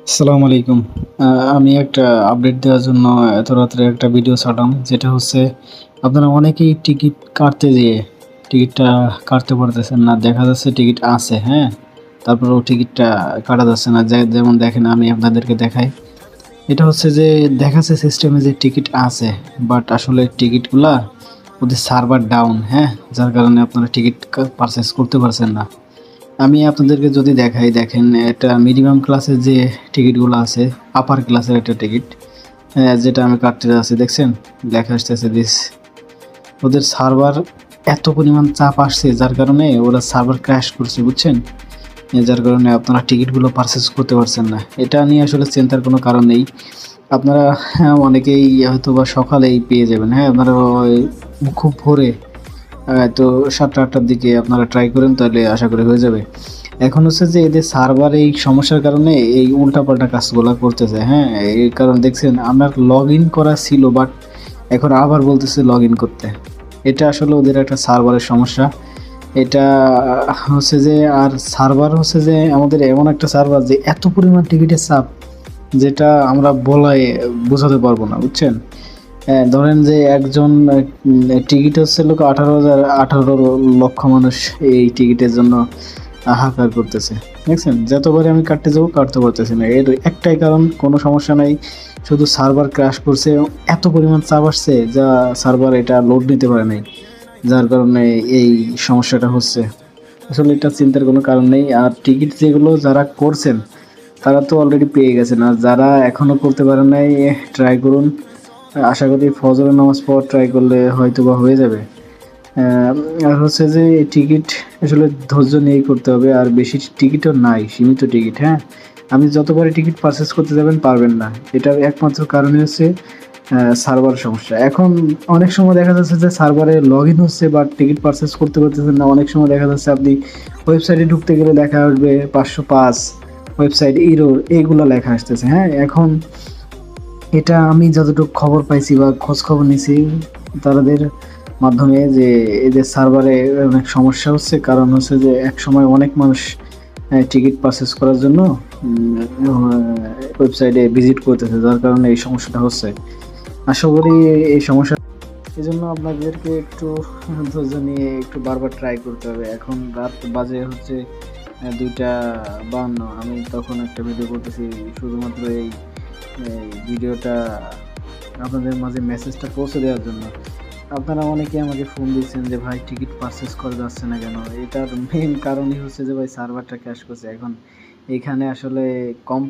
আসসালামু আলাইকুম। আমি একটা আপডেট দেওয়ার জন্য এত রাত্রে একটা ভিডিও ছাড়লাম। যেটা হচ্ছে আপনারা অনেকেই টিকিট কাটতে যেয়ে টিকিটটা কাটতে পারতেছেন না। দেখা যাচ্ছে টিকিট আছে, হ্যাঁ? তারপরেও টিকিটটা কাটা যাচ্ছে না। যেমন দেখেন আমি আপনাদেরকে দেখাই। এটা হচ্ছে যে দেখাচ্ছে সিস্টেমে যে টিকিট আছে, বাট আসলে টিকিটগুলা ওদের সার্ভার ডাউন, হ্যাঁ? যার কারণে আপনারা টিকিট পারচেজ করতে পারছেন না। আমি আপনাদেরকে যদি দেখাই, দেখেন এটা মিনিমাম ক্লাসের যে টিকিটগুলো আছে, আপার ক্লাসের একটা টিকিট, যেটা আমি কাটতে যাচ্ছি, দেখছেন লেখা আসতেছে দিস। ওদের সার্ভার এত পরিমাণ চাপ আসছে যার কারণে ওরা সার্ভার ক্র্যাশ করছে, বুঝছেন? যার কারণে আপনারা টিকিটগুলো পারচেস করতে পারছেন না। এটা নিয়ে আসলে চিন্তার কোনো কারণ নেই। আপনারা অনেকেই হয়তো বা সকালেই পেয়ে যাবেন, হ্যাঁ? আপনারা ওই খুব ভোরে তো ৭টা-৮টার দিকে আপনারা ট্রাই করেন, তাহলে আশা করি হয়ে যাবে। এখন হচ্ছে যে এদের সার্ভার এই সমস্যার কারণে এই উল্টাপাল্টা কাজগুলা করতেছে, হ্যাঁ? এই কারণ দেখছেন আমার লগইন করা ছিল, বাট এখন আবার বলতেছে লগইন করতে। এটা আসলে ওদের একটা সার্ভারের সমস্যা। এটা হচ্ছে যে, আর সার্ভার হচ্ছে যে আমাদের এমন একটা সার্ভার যে এত পরিমাণ টিকিটের চাপ, যেটা আমরা বলায় বোঝাতে পারবো না, বুঝছেন? হ্যাঁ, ধরেন যে একজন টিকিট হচ্ছে লোক 18 লক্ষ মানুষ এই টিকিটের জন্য হাহাকার করতেছে। দেখছেন? যতবারই আমি কাটতে যাবো কাটতে পারতেছি না। এর একটাই কারণ, কোনো সমস্যা নাই। শুধু সার্ভার ক্র্যাশ করছে। এত পরিমাণ চাপ আসছে যা সার্ভার এটা লোড নিতে পারে নাই। যার কারণে এই সমস্যাটা হচ্ছে। আসলে এটা চিন্তার কোনো কারণ নেই। আর টিকিট যেগুলো যারা করছেন তারা তো অলরেডি পেয়ে গেছেন। আর যারা এখনো করতে পারেন নাই, ট্রাই করুন। আশা করি ফজরের নামাজ পর ট্রাই করলে হয়তোবা হয়ে যাবে। আর হচ্ছে যে এই টিকিট আসলে ধৈর্য নিয়েই করতে হবে। আর বেশি টিকিটও নাই, সীমিত টিকিট, হ্যাঁ? আপনি যতবারই টিকিট পারচেজ করতে যাবেন পারবেন না। এটার একমাত্র কারণই হচ্ছে সার্ভার সমস্যা। এখন অনেক সময় দেখা যাচ্ছে যে সার্ভারে লগইন হচ্ছে, বাট টিকিট পারচেজ করতে পারতেছেন না। অনেক সময় দেখা যাচ্ছে আপনি ওয়েবসাইটে ঢুকতে গেলে লেখা আসবে 505, ওয়েবসাইট এরর, এগুলো লেখা আসতেছে, হ্যাঁ? এখন এটা আমি যতটুকু খবর পাইছি বা খোঁজ খবর নিছি তাদের মাধ্যমে, যে এদের সার্ভারে অনেক সমস্যা হচ্ছে। কারণ হচ্ছে যে একসময় অনেক মানুষ টিকিট পারচেজ করার জন্য ওয়েবসাইটে ভিজিট করতেছে, যার কারণে এই সমস্যাটা হচ্ছে। আশা করি এই সমস্যা, এই জন্য আপনাদেরকে একটু ধৈর্য নিয়ে একটু বারবার ট্রাই করতে হবে। এখন রাত বাজে হচ্ছে 2টা 52। আমি তখন একটা ভিডিও করতেছি শুধুমাত্র এই ভিডিওটা আপনাদের মাঝে মেসেজটা পৌঁছে দেওয়ার জন্য। আপনারা অনেকেই আমাকে ফোন দিচ্ছেন যে ভাই টিকিট পারচেজ করা যাচ্ছে না কেন? এটার মেইন কারণই হচ্ছে যে ভাই সার্ভারটা ক্র্যাশ করছে। এখন এখানে আসলে কম